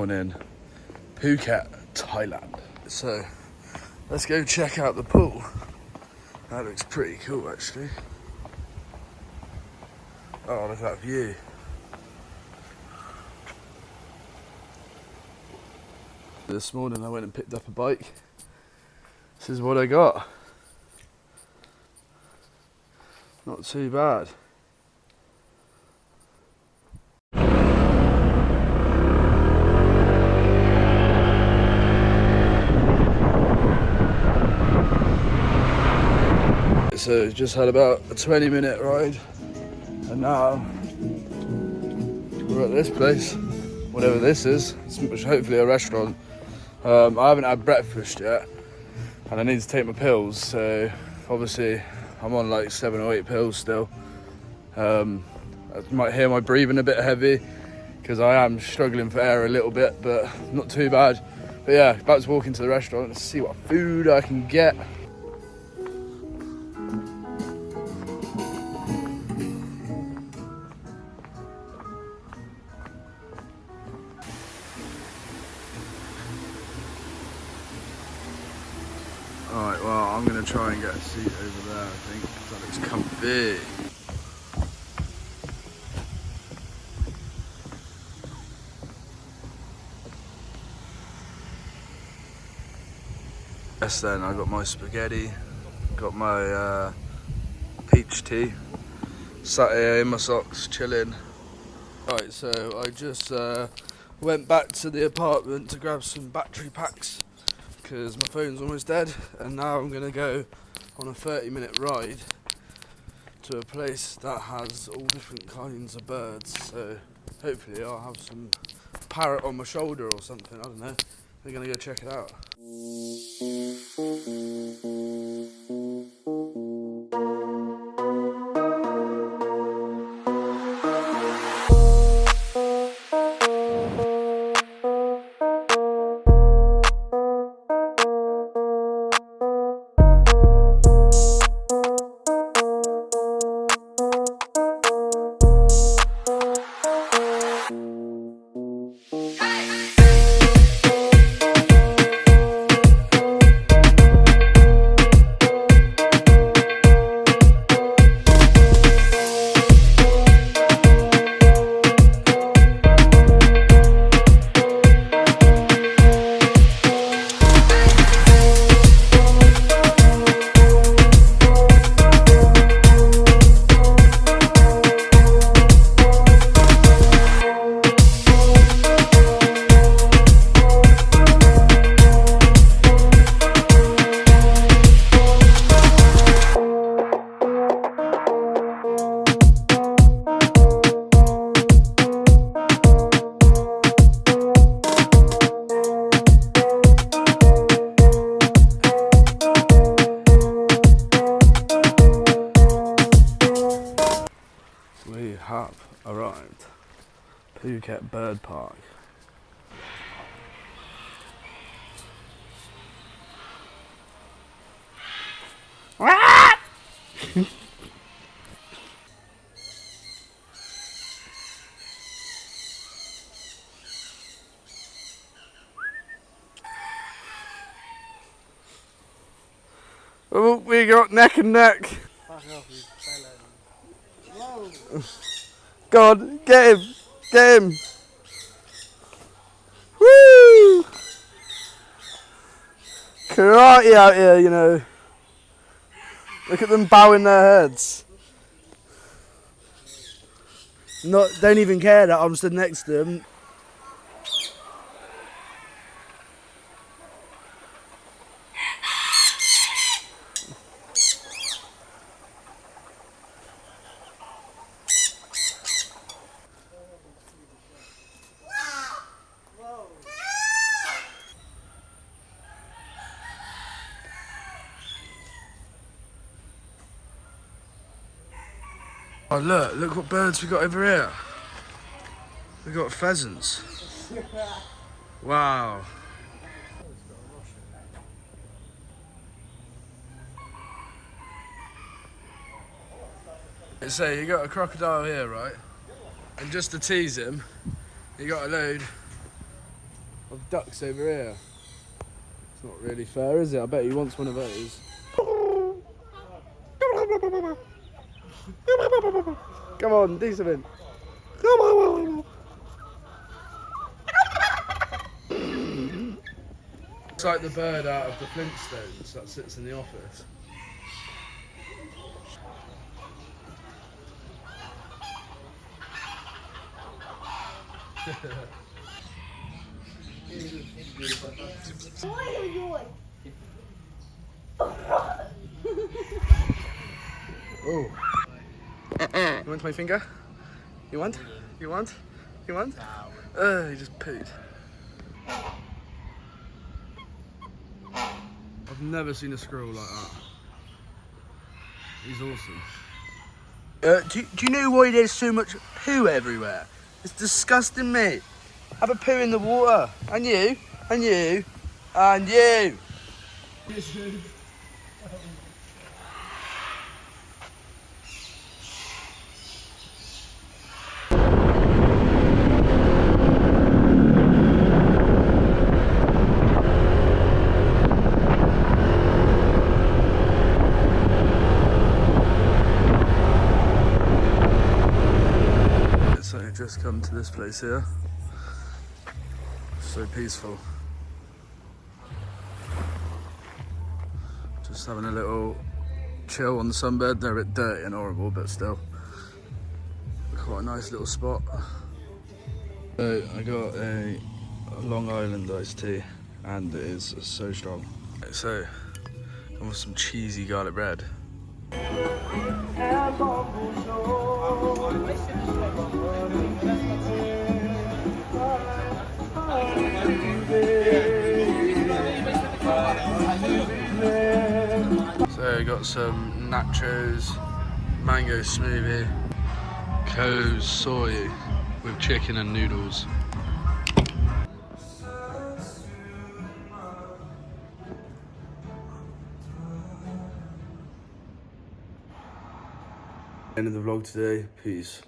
morning, Phuket, Thailand. So let's go check out the pool. That looks pretty cool actually. Oh, look at that view. This morning I went and picked up a bike. This is what I got. Not too bad. So just had about a 20-minute ride, and now we're at this place, whatever this is. It's hopefully a restaurant. I haven't had breakfast yet, and I need to take my pills. So obviously I'm on like 7 or 8 pills still. You might hear my breathing a bit heavy because I am struggling for air a little bit, but not too bad. But yeah, about to walk into the restaurant and see what food I can get. Alright, well, I'm going to try and get a seat over there, I think, because that looks comfy. Yes then, I got my spaghetti, got my peach tea, sat here in my socks, chilling. Right, so I just went back to the apartment to grab some battery packs because my phone's almost dead, and now I'm going to go on a 30-minute ride to a place that has all different kinds of birds. So hopefully I'll have some parrot on my shoulder or something, I don't know. We're going to go check it out. We have arrived. Phuket Bird Park. Oh, we got neck and neck. Go on, get him, get him. Woo! Karate out here, you know. Look at them bowing their heads. Don't even care that I'm stood next to them. Oh look what birds we got over here. We got pheasants. Wow. So you got a crocodile here, right? And just to tease him, you got a load of ducks over here. It's not really fair, is it? I bet he wants one of those. Come on, do something. Come on. It's like the bird out of the Flintstones that sits in the office. Oh. You want my finger? You want? You want? You want? He just pooed. I've never seen a squirrel like that. He's awesome. Do you know why there's so much poo everywhere? It's disgusting, mate. Have a poo in the water. And you. And you. And you. So I just come to this place here. So peaceful. Just having a little chill on the sunbed. They're a bit dirty and horrible, but still quite a nice little spot. So I got a Long Island iced tea, and it is so strong. So I want some cheesy garlic bread. So I got some nachos, mango smoothie, Co's soy with chicken and noodles. End of the vlog today. Peace.